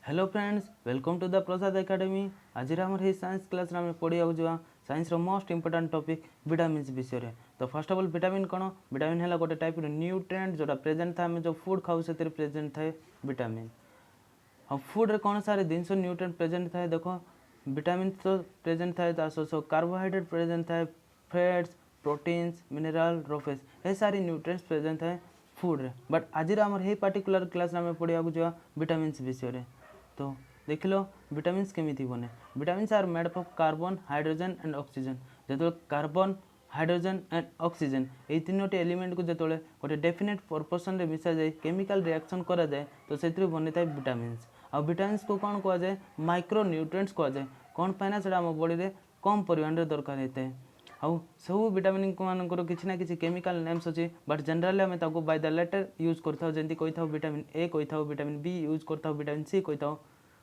Hello friends, welcome to the Prasad academy. आज आम science class में पढ़ा जा science most important topic vitamins विषय। तो फर्स्ट ऑफ ऑल विटामिन कौन? विटामिन है गोटे टाइप न्यूट्रिएंट जोटा प्रेजेंट था, जो फूड खाऊ से प्रेजेंट थाए विटामिन। हाँ, फूड रे कौन सारे जिनस न्यूट्रिएंट प्रेजेंट थाए? देखो विटामिन तो प्रेजेंट थाए, कार्बोहाइड्रेट प्रेजेंट थाए, फैट्स, प्रोटीन्स, मिनरल, रोफेस, ये सारी न्यूट्रिएंट्स प्रेजेंट थाए फूड रे। बट आज ये पर्टिकुलर क्लास में पढ़ा जा विटामिन्स विषय। तो देख लो विटामिन्स केमिति बने। Vitamins are made up of carbon, hydrogen and oxygen. जो कार्बन, हाइड्रोजन एंड ऑक्सीजन ये तीनोटी एलिमेंट को जो गोटे डेफिनेट प्रपोर्शन रे मिसा जाए, केमिकल रिएक्शन करा जाए, तो से बनी था विटामिन्स। आ विटामिन्स को कौन कह जाए? माइक्रो न्यूट्रिएंट्स कह जाए। कौन पाइना से आम बॉडी रे कम परिमाण रे दरकार होता है। आउ सब विटामिन मानकर किसी ना किसी केमिकल नेम्स अच्छी, बट जनरली आम बाय द लेटर यूज करता जमी कही था विटामिन ए कही था, विटामिन बी यूज करता, विटामिन सी कही था,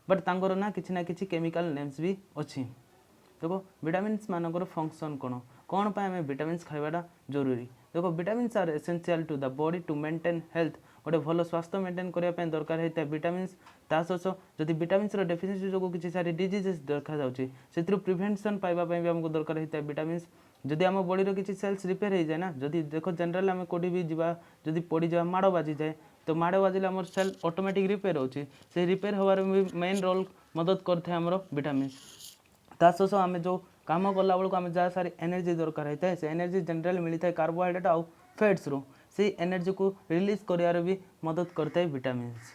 बट तांकर ना किसी केमिकल नेम्स भी अच्छी। देखो विटामिन्स मानकर फंक्शन कौन कौन पे आम विटामिन्स खाइबाटा जरूरी। देखो vitamins are essential to the body to maintain health. गोटे भल स्वास्थ्य मेंटेन करने दरकार होता है विटामिन्स। ता सह जदि विटामिन्स डेफिसिएंसी जो किसी सारी डिजीजेस देखा जाए प्रिवेंशन पाइबा भी आमको दरकार होता है विटामिन्स। जदि आम बॉडी किसी सेल्स रिपेयर हो जाए ना, जदि देखो जनरल आम कौटी भी जा जदि पड़ जा माड़ बाजी जाए, तो माड़ बाजिले आम सेल ऑटोमेटिक रिपेयर होची। से रिपेयर होवार मेन रोल मदद करते आमर विटामिन्स। ता सह आम जो काम कला बेलू आम जहाँ सारी एनर्जी दरकार होता है, से एनर्जी जनरल मिलता है कार्बोहाइड्रेट आउ फैट्स रू। से एनर्जी को रिलीज कर भी मदद करता है विटामिन्स।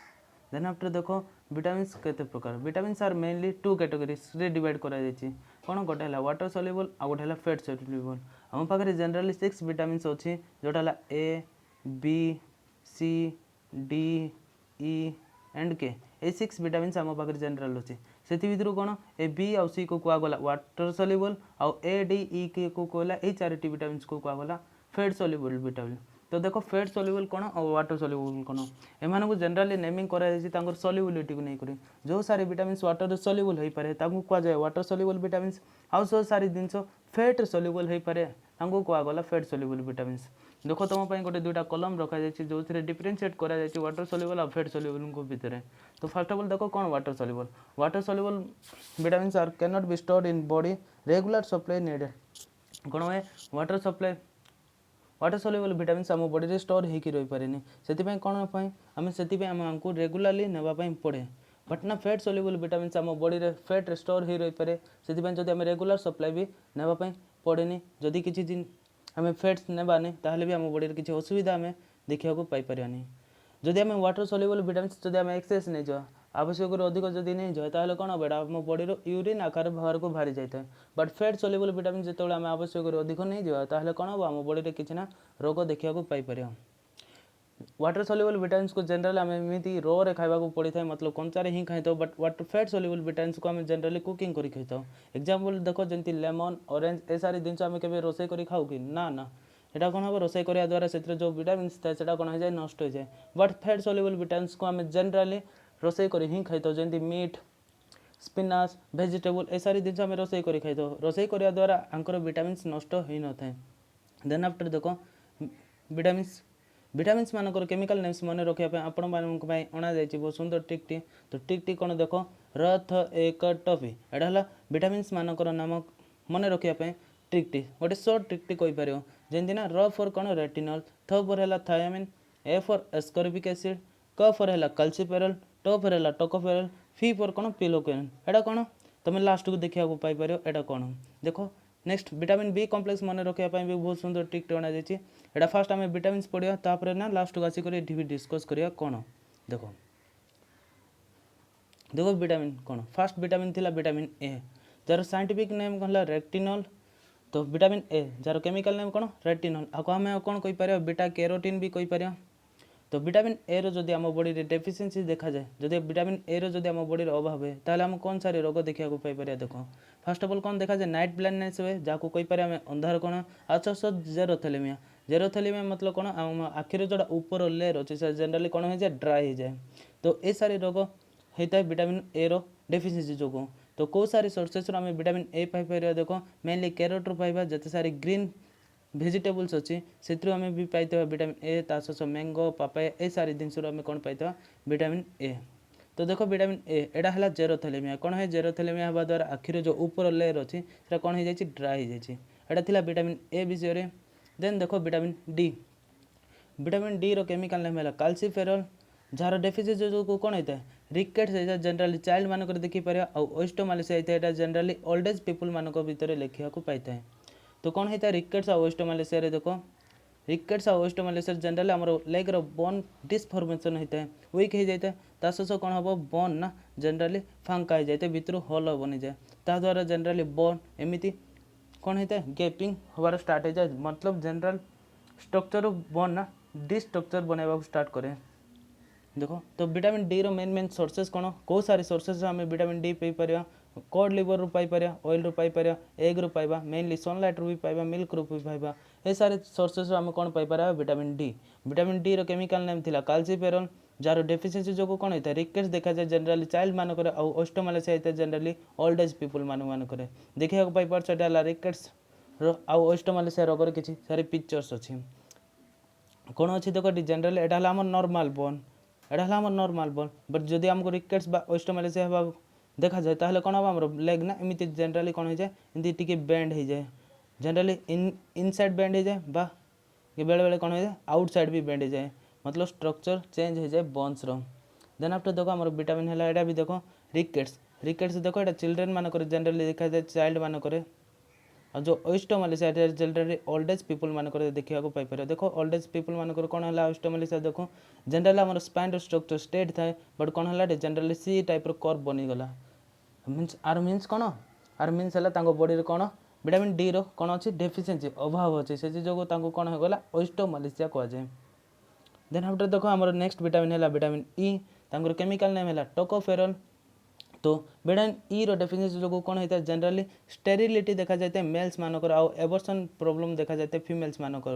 देन आफ्टर देखो विटामिन्स केते प्रकार। Vitamins are mainly two categories रे डिवाइड करा जायछि। कौन? गोटे है वाटर सल्युबल आ गोटे है फैट सल्युबल। आम पाखे जनरली 6 विटामिन्स अच्छी, जोटा है A, B, C, D, E and K. ये 6 विटामिन्स आम पाखे जनरल अच्छी। से कौन? ए, बी आउ सी को कहगला वाटर सल्युबल, आउ ए, डी, ई के को कहला ये 4टी विटामिन्स को कहगला फैट सल्युबल विटामिन। तो देखो फैट सल्युबल कौन और वाटर सल्युबल कौन, एमान को जनरली नेमिंग कर सल्युबिलिटी को नहीं। जो सारी विटामिन्स वाटर सल्युबल हो पाए कह जाए वाटर सल्युबल विटामिन्स, आउ जो सारी जिनस फैट सल्युबल हो पाए कहगला फैट सल्युबल विटामिन्स। देखो तुम गोटे दुईटा कलम रखा जाए जो डिफरेंशिएट करा जाए वाटर सल्युबल और फैट सल्युबल को भितर। तो फर्स्ट ऑफ ऑल देखो कौन water soluble. Water soluble vitamins are can not be stored in body, regular supply needed. कौन हुए? Water supply water soluble vitamins आम बॉडी रे स्टोर होकर रही पारे से कौन आम से आमको रेगुलाली नापी पड़े। बट ना फैट सल्युबल विटामिन्स आम बॉडी रे फैट रे स्टोर हो रही पारे से जब आम रेगुलर सप्लाई भी नापी पड़े। जदि किसी दिन आम फैट्स नेबानी ताहले भी आम बॉडी रे किसी असुविधा आम देखा पाइपारानी। जदि आम वाटर सल्युबल विटामिन्स जदि आम एक्सेस नहीं जा आवश्यक अधिक जदि नहीं जाए ताहले कौन हम एटा आम बॉडी यूरिन आकार बाहर को बाहरी जाए। बट फैट सल्युबल विटामिन जो आम आवश्यक अधिक नहीं जा ताहले कौन हम आम बॉडी किसी ना रोग देखा पाइपर। वाटर सल्युबल विटामिन्स को जनरल आम एमती रो रे खाइबा पड़ी था, मतलब कंचारे ही खाई था। But water fat soluble vitamins को आम जनरली कुकिंग करी खाई था। एग्जांपल देखो जमी लेमन, ऑरेंज ए सारी जिन आम के रोसे कर खाऊ कि ना ना, यहाँ कौन हम रोसे करने द्वारा से जो विटामिन्स थाए से कौन हो जाए नष्ट हो जाए। बट फैट सल्युबल विटामिन्स को आम जनरली रोसे कर ही खाई था, जमी मीट, स्पिनाच, भेजिटेबल ए सारी जिन आम रोसे कर खाई था। रोसे करने द्वारा आंकर विटामिन्स नष्ट हो न था। देन आफ्टर देखो विटामिन्स विटामिन्स मानकर केमिकल नेम्स मन रखापी आपण अणा जाए बहुत सुंदर टिकटी। तो टिकटी कौन देख रथ एक टपी, एटा है विटामिन्स मानकर नाम मन रखापी टिकटी। गोटे सर्ट टिकटी कहीपर जमी ना र फॉर कौन रेटिनल, थ फॉर है thiamine, A for ascorbic acid, क फॉर है कैल्सिफेरल, ट फॉर है टोकोफेरल, फी फॉर कौन पिलोकेन। एटा कौन तुम लास्ट को देखा पाइपर एटा कौन देखो। नेक्स्ट विटामिन बी कम्प्लेक्स मन रखापी भी बहुत सुंदर टिक अणा जाए। फास्ट आम विटामिन्स पढ़ा तापर ना लास्ट को आसिक भी डिस्कस करिया कौन देखो। देखो विटामिन कौन, फास्ट विटामिन थिला vitamin A jar scientific name कौन रेटिनल। तो विटामिन ए जार केमिकल नेम कौन रेटिनल। आको आम कौन कहीपर बीटा कैरोटीन भी कहीपर। तो विटामिन ए रो जदि आम बॉडी रे डेफिशिएंसी देखा जाए, जदि विटामिन ए रो जदि आम बॉडी रे अभाव है ताहले आम कौन सारे रोग देखा पाइपर। देखो फर्स्ट ऑफ ऑल कौन देखा जाए नाइट ब्लाइंडनेस हुए, जहाँ कहीपर आम अंधार कौन आचस जेरोथेलेमिया। जेरोथेलेमिया मतलब कौन आम आखिर जोड़ा ऊपर लेयर अच्छे से जनरली कौन हो जाए ड्राई हो जाए। तो ये सारे रोग होता है विटामिन ए रो डेफिशिएंसी जो। तो कौ सारी सोर्सेस आम विटामिन ए पाइपर देखो मेनली कैरोट रू पाइबा, जिते सारी ग्रीन भेजिटेबल्स अच्छी से आम भी पाई vitamin A, Tas mango, papaya ए सारी जिनस आम कौन पाई विटामिन ए। तो देखो विटामिन ए एटा है जेरोथेलेमिया कौन है जेरोथेलेमिया हवा द्वारा आखिर जो ऊपर लेयर अच्छी से कौन हो जाए ड्राई हो जाए एटा थिला विटामिन ए विषय। देन देखो विटामिन डी रो केमिकल नेम है काल्सीफेरल जार डेफिसिट जो कौन होता है रिकेट्स होता जनरली चाइल्ड मानक देखिपर ओस्टोमालेसिया होता है जनरली ओल्ड एज पीपुल मानक भितर लिखा पाई था। तो कौन होता है रिकेट्स और ओस्टोमालेसिया देखो रिकेट्स और ओस्टोमालेसिया जनरली आम लेग रो बोन डिसफॉर्मेशन होता है वीक हो जाता है तासस कौन हम बोन ना जनरली फांका हो जाए भितर हल बनी जाए ताद्वारा जनरली बोन एमती कौन होता है गैपिंग हबार स्टार्ट हो जाए मतलब जनरल स्ट्रक्चर बोन ना डिस्ट्रक्चर बनवा स्टार्ट करें। देखो तो विटामिन डी रो मेन सोर्सेस कौन कौ सारी सोर्सेस आम विटामिन डी पाई कॉड लिवर रू पाई ऑयल रू पाई एग रू पाइबा मेनली सनलाइट रू भी पाइबा मिल्क रू भी पाइबा ये सारे सोर्सेस आम कौन पाई विटामिन डी रो केमिकल नेम थिला काल्सीफेरल जार डेफिशिएंसी जो कौन होता है रिकेट्स देखा जाए जनरली चाइल्ड मानक ओस्टोमालेसिया होता है जनरली ओल्ड एज पीपुल मानक देखा पाई पार्टा रिकेट्स आउ ओस्टोमालेसिया रोगर किसी सारी पिक्चर्स अच्छी कौन अच्छी देखो जनरली एटा हला हमर नॉर्मल बोन एटा हला हमर नॉर्मल बोन बट जदि हमको रिकेट्स बा ओस्टोमालेसिया हवा देखा जाए ताहले कौन हम हमर लेग ना एमती जनरली कौन हो जाए एमती टिके बेंड हो जाए जनरली इनसाइड बेंड हो जाए बा बेले बेले कौन हो जाए आउटसाइड भी बेंड हो जाए मतलब स्ट्रक्चर चेंज हो जाए बोन्स रो। देन आफ्टर देखो हमर विटामिन है एटा भी देखो रिकेट्स देखो एटा चिल्ड्रेन मानक जनरली देखा जाए चाइल्ड मानक और जो ओस्टोमालेसिया जनरली ओल्ड एज पीपुल मानक देखा पाई देखो ओल्ड एज पीपुल मानक कौन है ओस्टोमालेसिया देखो जनरली आम स्पाइन स्ट्रक्चर स्ट्रेट थाए बट कौन है जनरली सी टाइप कर्व बनीगला मीन्स आर मीन्स कौन आर मीन्स है बॉडी कौन विटामिन डी रो कौन अच्छी डेफिशिएंसी अभाव अच्छे से जो कौन होगा ओस्टोमालेसिया कहुए। देन आफ्टर देखो आम नेक्स्ट विटामिन है विटामिन ई केमिकल नेम है टोकोफेरल। तो विटामिन ई रो डेफिशिएंसी जो कौन होता है जनरली स्टेरिलिटी देखा जाए मेल्स मानक आउ एबॉर्शन प्रॉब्लम देखा जाए फीमेल्स मानक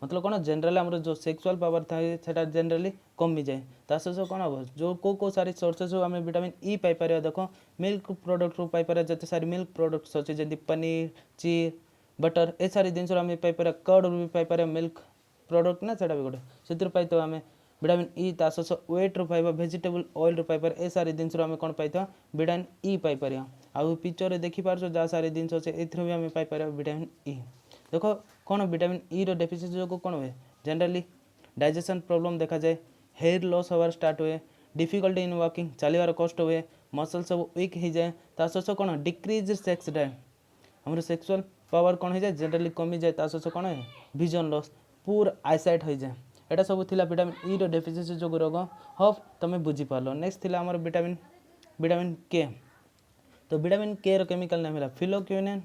मतलब कौन जनरली आम जो सेक्सुअल पावर थाए जनरली कमी जाए तास कौन हम जो को सारी सोर्सेस आम विटामिन ई पाई देखो मिल्क प्रोडक्ट रू पाई जिते सारी मिल्क प्रोडक्ट्स अच्छे जमी पनीर चीज बटर ए सारी जिन आम पाई कर्ड रू भी पाई मिल्क प्रोडक्ट ना से गोटे से पाई तो आम विटामिन ई तास वेट रू पाइबा वेजिटेबल ऑयल रू पाई ए सारी जिन आम कौन पाई विटामिन ई पाई आउ पिक्चर देखी पार्छ जहाँ सारी जिन अच्छे भी आम पाई विटामिन ई। देखो कौन विटामिन ई रो डेफिशिएंसी जो कौन हुए जनरली डाइजेशन प्रॉब्लम देखा जाए हेयर लॉस होवार स्टार्ट हुए डिफिकल्टी इन वॉकिंग चलवार कष्ट हुए मसल सब वीक हो जाए तास कौन डिक्रीज सेक्स ड्राइव हमर सेक्सुअल पावर कौन हो जाए जनरली कमी जाए तास कौन है विजन लॉस पूरा आईसाइट हो जाए एटा सब थिला विटामिन ई रो डेफिशिएंसी जो रोग हफ तुम बुझीपार। नेक्स्ट थिला हमर विटामिन के। तो विटामिन के रो केमिकल नेम है फिलोक्यूनिन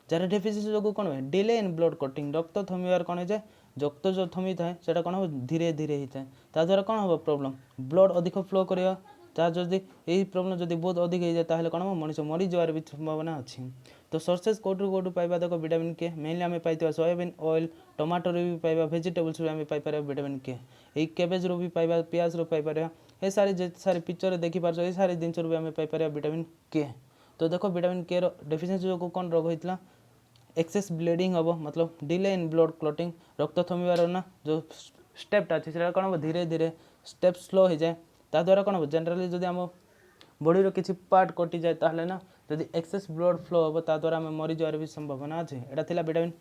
जार डेफिशिएंसी जो कौन हुए डिले इन ब्लड कटिंग रक्त थमिबार कौन हो रक्त जो थमी थाए से कौन हम धीरे धीरे होता है ताद्वारा कौन हम प्रोब्लेम ब्लड अधिक फ्लो कर जदि यही प्रोब्लेम जब बहुत अधिक हो जाए कौन हम मनीष मरी जबार भी संभावना अच्छी। तो सोर्सेस कौटू पाइबा देखो विटामिन के मेनली आम पाई सोयाबीन ऑयल टमाटो भी पाइबा वेजिटेबल्स आम पाई विटामिन के यही केबेज रू भी पाइबा पियाज रू पाई ये सारी जो सारी पिक्चर देखी पार्छ ये सारी जिन भी आम पाई विटामिन के। तो देखो विटामिन के डेफिशिएंसी जो कौन रोग होता एक्सेस ब्लीडिंग हम मतलब डिले इन ब्लड क्लॉटिंग रक्त थमिबार ना जो स्टेपटा अच्छे से कौन हम धीरे धीरे स्टेप स्लो हो जाए ताद्वारा कौन हम जनरली जब आम बॉडी किसी पार्ट कटि जाए ताहले ना जब एक्सेस ब्लड फ्लो हम ताद्वारा आम मरी जबार भी संभावना अच्छे यहाँ थिला विटामिन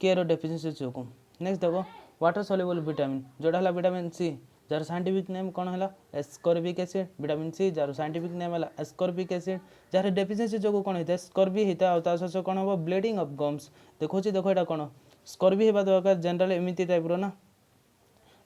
के रो डेफिशिएंसी जो नेक्स्ट देखो वाटर सॉल्युबल विटामिन जोटा है विटामिन सी जार साइंटिफिक नेम कौन है एस्कॉर्बिक एसिड विटामिन सी जार साइंटिफिक नेम है एस्कॉर्बिक एसिड जार डेफिशिएंसी जो कौन होता है स्कॉर्बी होता है तास कौन हम ब्लीडिंग ऑफ गम्स देखो यहाँ कौन स्कॉर्बी होगा दरकार जनरली एमती टाइप ना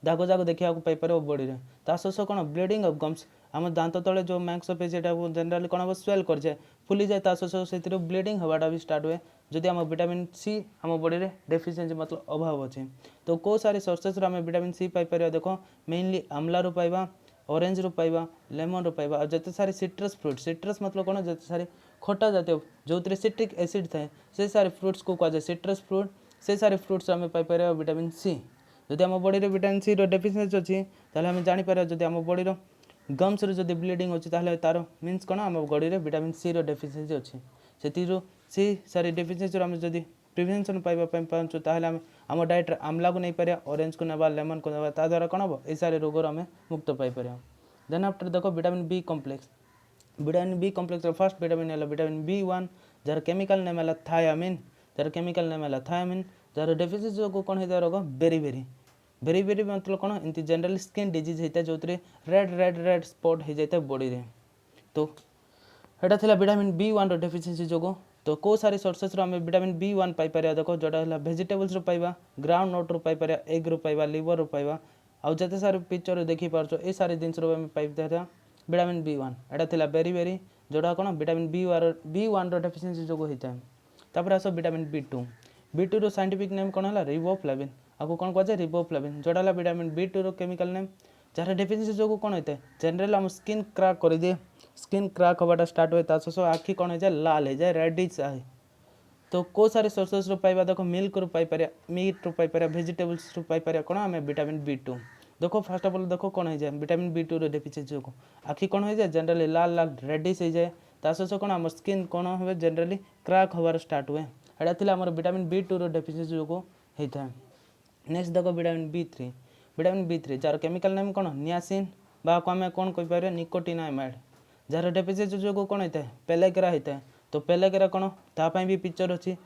दाग जाग देखा पाई बॉडी में तास कौन ब्लीडिंग ऑफ गम्स आम दांत तले जो मांसपेशी जनरली कौन हम स्वेल कर जाए फुली जाए तास से ब्लीडिंग हवाटा भी स्टार्ट हुए जदि आम विटामिन सी आम बॉडी में डेफिशिएंसी मतलब अभाव अच्छे। तो कौ सारी सोर्सेस आम विटामिन सी पाई देखो मेनली आमला रू पाइबा ऑरेंज रू पाइबा लेमन रू पाइबा और जिते सारी सिट्रस सिट्रस मतलब कौन जिते सारी खटा जातीय जो सिट्रिक एसिड थाए से सारे फ्रुट्स को कहुए सिट्रस फ्रुट से सारे फ्रुट्स आम पाई विटामिन सी जदि आम बॉडी विटामिन सी रो डेफिशिएंसी अच्छी ताहले आम जापर जदि आम बॉडी गम्स रो जदि ब्लीडिंग अच्छी ताहले तार मीन्स कौन आम बॉडी में विटामिन सी रो डेफिशिएंसी अच्छी से सारी डेफिशिएंसी आम जदि प्रिवेंशन पाइबा पाँचु ताहले आम डाएट आमला को नहीं पारिया ऑरेंज को नेबा लेमन को नेबा ता द्वारा कौन हम ये सारे रोगर आम मुक्त पाई। देन आफ्टर देखो vitamin B complex. Vitamin B complex first vitamin है विटामिन B1 जार केमिकल नेम है थायामिन। जार केमिकल नेम है थायामिन जार डेफिसिट जो कौन होता है रोग बेरी बेरी मतलब कौन एमती जनरली स्किन डिजीज होता है जो रेड रेड रेड स्पॉट हो जाता है बॉडी रे। तो एटा थिला विटामिन B1 रो डेफिशिएंसी जोगो। तो को सारी सोर्सेस रो हमें विटामिन B1 पाई परिया देखो जोटा हला वेजिटेबल्स रो पाइबा, ग्राउंड नट रो पाई परिया, एग रो पाइबा, लिवर रो पाइबा आउ जते सारे पिक्चर देखि पारछो ए सारे जिंस रो हमें पाइ परिया विटामिन B1। एटा थिला बेरी जोटा कोन विटामिन B1 रो डेफिशिएंसी जोगो होता है। तापर आसो विटामिन B2 रो साइंटिफिक नेम कोन हला रिबोफ्लाविन। आको कोन कहजे रिबोफ्लाविन जोटा हला विटामिन B2 रो केमिकल नेम जार डेफिशिएंसी जोगो कोन होता है जनरली हम स्किन क्रैक कर दिए। स्किन क्रैक होवाटा स्टार्ट हुए तासो आखि कौन हो जाए लाल हो जाए रेडिश आए। तो को सारे सोर्सेस रो पाइबा देखो मिल्क रो पाई परिया, मीट रो पाई परिया, वेजिटेबल्स रो पाई परिया कोन हमें विटामिन B2। देखो फर्स्ट ऑफ ऑल देखो कौन हो जाए विटामिन B2 रो डेफिशिएंसी को आखि कौन हो जाए जनरली लाल लाल रेडिश हो जाए तासो कौन हम स्किन कौन हुए जनरली क्रैक होवार स्टार्ट हुए। एटा थिला हमर विटामिन B2 रो डेफिशिएंसी को होता है। नेक्स्ट देखो vitamin B3 jar chemical name कौन नियासिन बा को हमें कौन कहि पारे निकोटिनामाइड जार डेफिशिएंसी जो कौन होता है पेलेग्रा होता है। तो पेलेग्रा कौन तापाई भी पिक्चर अच्छी।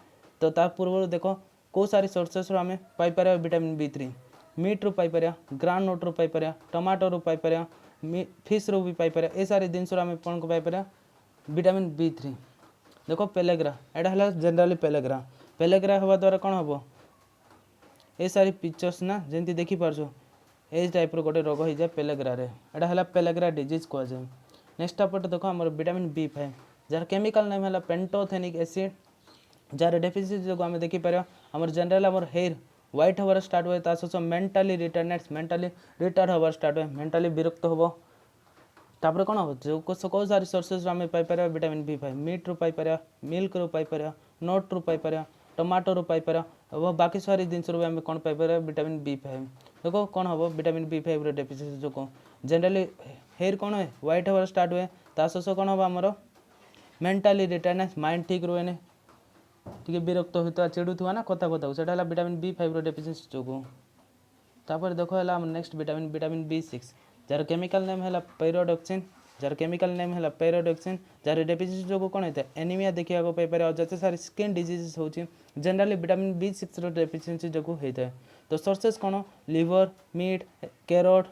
तो ता पूर्व देखो को सारी सोर्सेस रो हमें पाई पारे विटामिन B3 मीट रू पाई पारे, ग्राउंड नट रू पाई पारे, टमाटो रू पाई पारे, फिश रू भी पाई पारे ए सारे जिनस रो हमें कौन को पाई पारे विटामिन B3। देखो पेलेग्रा एटा हला जनरली पेलेग्रा हवा द्वारा कौन हबो ए सारी पिक्चर्स ना जंती देखि पारछो ए टाइप रो गोटे रोग हो जाए पेलेग्रा रे एटा हला पेलेग्रा डिजीज को जाए। नेक्स्ट अपट देखो हमर vitamin B5 jar chemical name हला पेंटोथेनिक एसिड जार डेफिशिएंसी जो हमें देखि पारे हमर जनरल हमर हेयर व्हाइट होवर स्टार्ट हुए तासो मेंटली रिटार्ड होवर स्टार्ट हुए मेंटली विरक्त होबो। तापर कौन हम जो को सारी सोर्सेस आम पाई पारे विटामिन B5 मीट रू पाई पारे, मिल्क रू पाई पारे, नट रू पाई पारे, टमाटो रू पाई पारे और बाकी सारी जिनस रू आम कौन पाई पारे विटामिन B5। देखो कौन हम विटामिन B5 रो डेफिशिएंसी जो जनरली हेयर कौन हुए व्हाइट होवर स्टार्ट हुए तासो कौन हम आमर मेंटली रिटार्डनेस माइंड ठीक रुएने टी विरक्त होता चिड़ुवा ना कथा कथा से विटामिन B5 रो डेफिशिएंसी जो। तापर देखो है नेक्स्ट विटामिन B6 जार केमिकल नेम है पैरोडक्सिन जार डेफिशिएंसी जो कौन होता है एनीमिया देखा पाई पारे जते सारी स्किन डिजीज हो जनरली विटामिन B6 रो डेफिशिएंसी जो होता है। तो सोर्सेस कौन लिवर, मीट, कैरोट,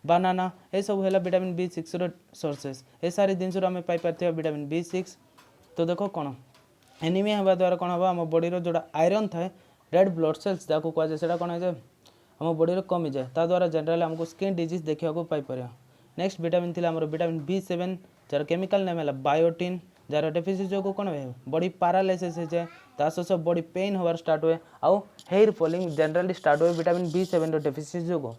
बनाना ये सब है विटामिन B6 रो सोर्सेस ए सारी जिनस आम पाई पारे विटामिन B6। तो देखो कौन एनीमिया होगा द्वारा कौन हम आम बॉडी रो जोड़ा आयरन थाए रेड ब्लड सेल्स जहाँ कहुए से कौन हो आम बॉडी कमी जाए ता द्वारा जनरली हमको स्किन डिजीज देखा पाई पारे। नेक्स्ट विटामिन थी vitamin B7 jar chemical name है बायोटिन जार डेफिशिएंसी जो कौन हुए बॉडी पैरालाइसिस हो जाए तास बॉडी पेन होवार स्टार्ट हुए आउ हेयर फॉलिंग जनरली स्टार्ट हुए विटामिन B7 रो डेफिशिएंसी जो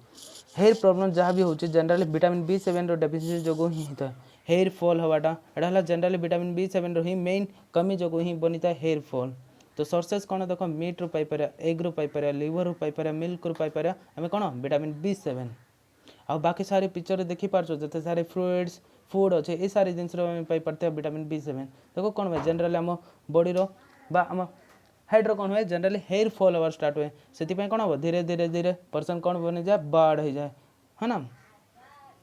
हेयर प्रॉब्लम जहाँ भी होची जनरली विटामिन B7 रो डेफिशिएंसी जो ही होता है हेयर फॉल हवाटा एटा जनरली विटामिन B7 रो ही मेन कमी जो ही बनीता है हेयर फॉल। तो सोर्सेस कौन देखो मीट रू पाई पारे, एग रू पाई पारे, लिवर रू पाई पारे, मिल्क रू पाई पारे आम कौन विटामिन B7 आ बाकी सारे पिक्चर देखि पारछो जते सारे फ्रूट्स फूड अच्छे ये सारी जिनस पाई पारते विटामिन B7। देखो कौन हुए जनरली आम बॉडी रो बा आम हेड रो कौन हुए जनरली हेयर फॉल होवार स्टार्ट हुए से कौन हम धीरे धीरे धीरे पर्सन कौन बनी जाए बाढ़ हो जाए है ना।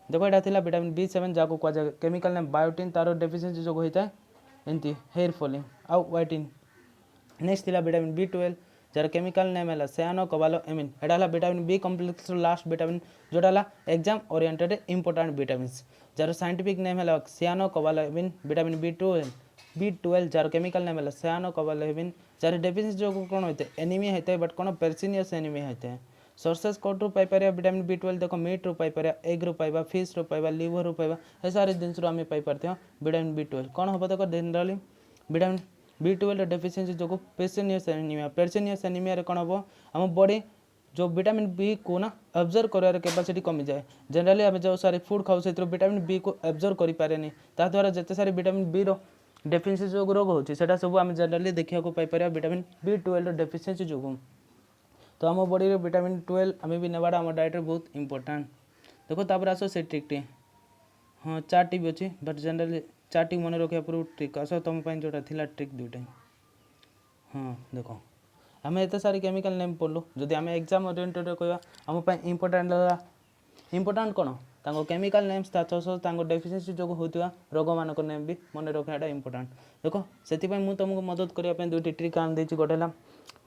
देखो यहाँ थी विटामिन B7 जहाँ कहुए केमिकल नेम बायोटिन तार डेफिशिएंसी जो होता है एमती हेयर फॉलिंग आउ व्हाइटिंग। नेक्स्ट थी विटामिन B12 जार केमिकल नेम है सायानोकोबालामिन एटा vitamin B complex last vitamin जोटा एग्जाम ओरिएंटेड इंपोर्टेंट विटामिन्स जार साइंटिफिक नेम है सायानोकोबालामिन विटामिन B12 जार केमिकल नेम है सायानोकोबालामिन जार डेफिशिएंसी जो कौन होते हैं एनीमिया होता है बट कौन पेर्सिनियस एनीमिया होते हैं। सोर्सेस कौट रू पाई पारे विटामिन B12 देखो मीट रू पाई पारे, एग रू पाइबा, फिश रू पाइबा, लिवर रू पाइबा ये सारे जिनस आम पाई पारते हैं विटामिन B12 कौन हम देखो जनरली विटामिन B12 डेफिशिएंसी जो पेर्सिनियस एनीमिया कौन हम आम बॉडी जो विटामिन B को ना ऑब्जर्व कर कैपेसिटी कमी जाए जनरली आम जो सारी फूड खाऊ से विटामिन B को ऑब्जर्व करें ता द्वारा जिते सारी विटामिन B रो डेफिशिएंसी जो रोग होची सेटा सब आम जनरली देखा पाई पारे विटामिन B12 डेफिशिएंसी जो। तो आम बॉडी रे विटामिन 12 आम भी नेबाटा आम डाइट बहुत इंपोर्टेंट। देखो तापर आसो से ट्रिकटी हाँ 4टी भी अच्छी बट जनरली 4टी मन रखा पूर्व ट्रिक आस तुम जोटा थी ट्रिक दुईटा हाँ देखो आम एत सारी केमिकल नेम पढ़लु जदि आम एग्जाम ओरिएंटेड कहवा आम इंपोर्टेंट कौन केमिकल नेम्स ता सह डेफिशिएंसी जो होता रोग मान नेम भी मन रखा इंपोर्टाट देख से मुझे तुमको मदद करने दुईटी ट्रिक आन देती गोटे है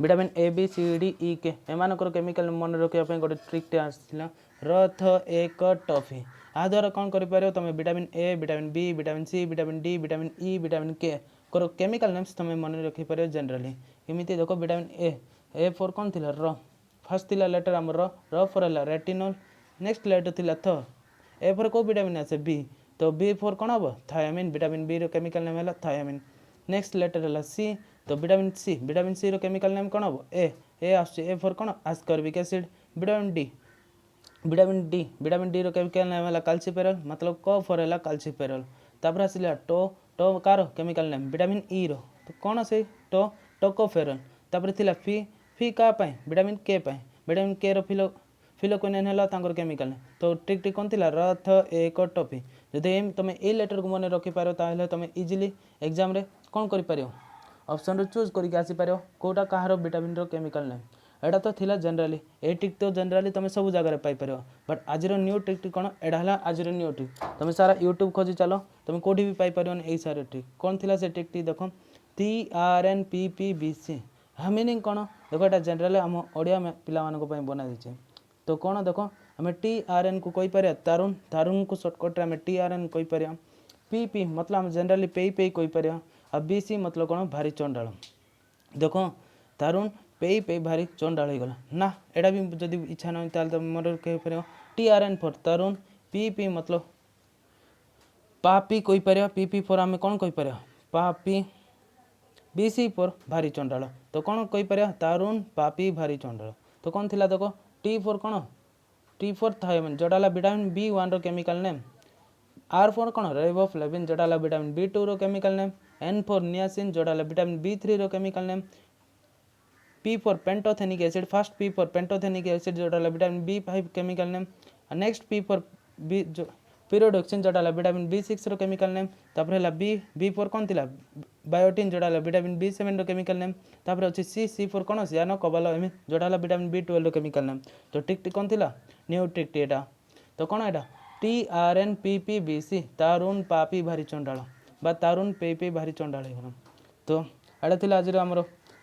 vitamin A B C D E K एमानकर केमिकल मन रखापी गोटे ट्रिकटे आसाला रथ एक टफी आ द्वारा कौन कर तुम vitamin A vitamin B vitamin C vitamin D vitamin E vitamin K chemical names तुम मन रखिपर जनराली एमती देख विटामिन ए फोर कौन थी र फर्स्ट थी लेटर आम र फोर है रेटिनल नेक्स्ट लेटर थी थ ए फोर कौ विटामिन आसे बी तो बी फोर कौन हम थायामिन विटामिन बी रो केमिकल नेम है थायामिन नेक्स्ट लेटर है सी तो विटामिन सी रो केमिकल नेम कौन हम ए आस ए फोर कौन आस्कॉर्बिक एसिड विटामिन डी रो केमिकल नेम है काल्सीफेरॉल मतलब क फोर है काल्सीफेरॉल तापर आसला टो कार केमिकल नेम विटामिन ई रो तो कौन से टोकोफेरॉल तापर थिला फी का विटामिन के रो फिलोक्विनिन है केमिकल तो ट्रिक टी कौन थी रथ एक टफी जदि तुम ए लेटर को मन रखिपार ताहले तुम इजिली एग्जाम रे कौन कर ऑप्शन चूज करके आसीपार कौटा कहार विटामिन रो केमिकल नेम एटा तो थिला जनराली ए ट्रिक तो जनराली तुम सब जगह पाइपर बट आज न्यू ट्रिक कौन एटा है आज न्यू ट्रिक तुम सारा यूट्यूब खोजी चलो तुम कौटी भी पाइपर यही सारे ट्रिक कौन थी से ट्रिक टी देख TRNPPBC हाँ मीनिंग कौन देख एटा जनराली आम ओडिया पिला बना देचे तो कौन देख आम TRN को कहीपर तारुण को सर्टकट आम TRN कहीपर पी मतलब आम जनराली पे कहीपर आ BC मतलब कौन भारी चंडाल देख तारुण पे भारी चंडाल हो गला ना एटा भी जदि इच्छा नहीं तो मोर कहीपर TRN फोर तारुण पी मतलब पापी कहीपर पी फोर आम कौन कहीपर पापी BC फोर भारी चंडाल तो कौन कहीपर तारुण पापी भारी चंडाल तो कौन थिला देख T4 कौन T4 थायमिन जोटा विटामिन B1 रो केमिकल नेम R4 कौन रेबोफ्लेविन जोटा विटामिन B2 रो केमिकल नेम N4 नियासिन जोटा विटामिन B3 रो chemical name P4 pantothenic acid first P4 pantothenic acid जोटा vitamin B5 chemical name next P4 pyridoxine जोटा vitamin B6 रो chemical name तापर है B4 कौन थिला बायोटिन जोटा विटामिन B7 रो केमिकल नेम तापर अछि C4 कौन सियानो कोबालामिन जोटा विटामिन B12 रो केमिकल नेम तो ट्रिक कौन थिला न्यू ट्रिक एटा तो कौन एटा TRNPPBC तारुण पापी भारी चंडाल बा तारुण पे भारी चंडाल हो तो एटा थिला आज हमर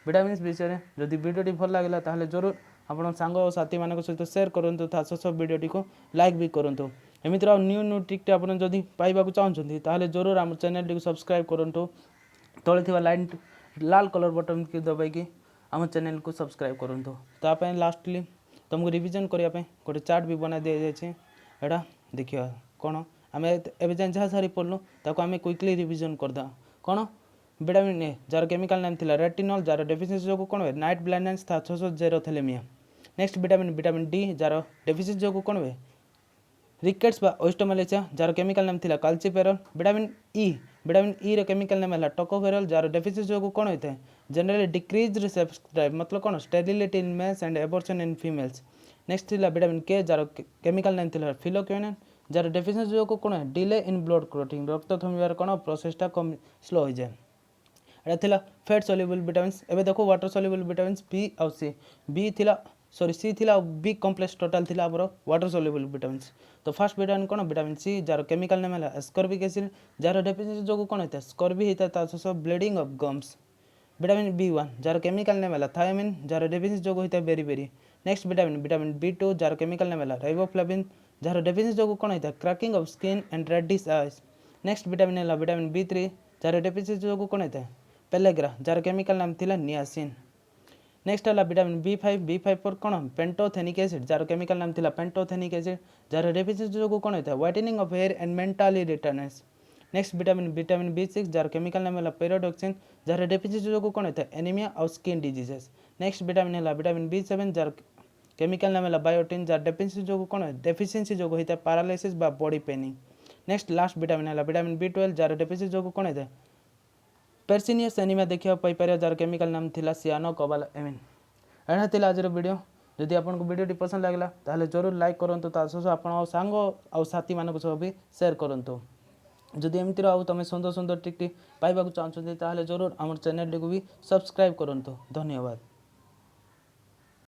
विटामिन्स विषय जदि वीडियोटी भल लागला ताहले जरूर आपण सांग और साथी मान सहित शेयर करूँ था सब वीडियोटी को लाइक भी करूँ एमती न्यू ट्रिक आप पाइबा चाहते ताहले जरूर आम चैनल टी सब्सक्राइब करूँ तले लाइन लाल कलर बटन की दबाई आम चैनल को सब्सक्राइब करूँ ताप लास्टली तुमको रिविजन करने गोटे चार्ट भी बना दि जाए देखिए कौन आम एवं जाए जहाँ सारी पढ़लु ताको आम क्विकली रिविजन करदा कौन विटामिन ए जार केमिकल नेम थिला रेटिनल जार डेफिशिएंसी जो कौन नाइट ब्लाइंडनेस था 600 थैलेमिया नेक्स्ट विटामिन डी जार डेफिशिएंसी जो कौन हुए रिकेट्स बा ओस्टोमेलेसिया जार केमिकल नेम थिला काल्सीफेरॉल विटामिन ई रो केमिकल नेम है टोकोफेरॉल जार डेफिशिएंसी जो कौन होता है जनरली डिक्रीज्ड सेक्स ड्राइव मतलब कौन sterility in males and abortion in females next थिला विटामिन के जार केमिकल नेम थिला फिलोक्विनिन जार डेफिशिएंसी जो कौन है डिले इन ब्लड क्लॉटिंग रक्त थमिबार कौन प्रोसेसटा कम स्लो हो जाए एटा थिला फैट सॉल्युबल विटामिन्स एबे देखो वाटर सॉल्युबल विटामिन्स बी और सी थिला बी कॉम्प्लेक्स टोटल थिला हमर वाटर सॉल्युबल विटामिन्स तो फर्स्ट विटामिन कौन विटामिन सी जार केमिकल नेम है एस्कॉर्बिक एसिड जार डेफिशिएंसी जो कौन होता है स्कॉर्बी होता है ता सब bleeding of gums vitamin B1 जार केमिकल नेम है थायमिन जार डेफिशिएंसी जो होता है बेरी नेक्स्ट विटामिन B2 जार केमिकल नेम है राइबोफ्लेविन जार डेफिशिएंसी जो कौन होता है cracking of skin and reddish eyes next vitamin है विटामिन B3 जार डेफिशिएंसी जो कौन होता है पेलेग्रा जार केमिकल नाम थिला नियासिन नेक्स्ट है विटामिन B5 पर कौन पेंटोथेनिक एसिड जार केमिकल नाम थिला पेंटोथेनिक एसिड जार डेफिशिएंसी जो कौन होता है whitening of hair and mentally रिटर्नेस नेक्स्ट विटामिन B6 जार केमिकल नाम है pyridoxine जार डेफिशिएंसी जो कौन होता है एनीमिया और स्किन डिजीजेस नेक्स्ट विटामिन है विटामिन B7 जार केमिकल नाम है बायोटिन जार डेफिशिएंसी जो होता है पैरालिसिस बा body paining next last vitamin है विटामिन B12 जार डेफिशिएंसी जो कौन होता है पेर्सिनियस एनीमिया देखा पाइपर जार केमिकल नाम थिला सियानो कोबालामिन एटा थिला आज वीडियो जदि आपको वीडियो पसंद लगला ताहले जरूर लाइक करूँ आप सांग और साथी मान सब भी शेयर करूँ जदि एमती तुम सुंदर सुंदर ट्रिक पाइबा चाहते ताहले जरूर आम चैनल को भी सब्सक्राइब करूँ धन्यवाद।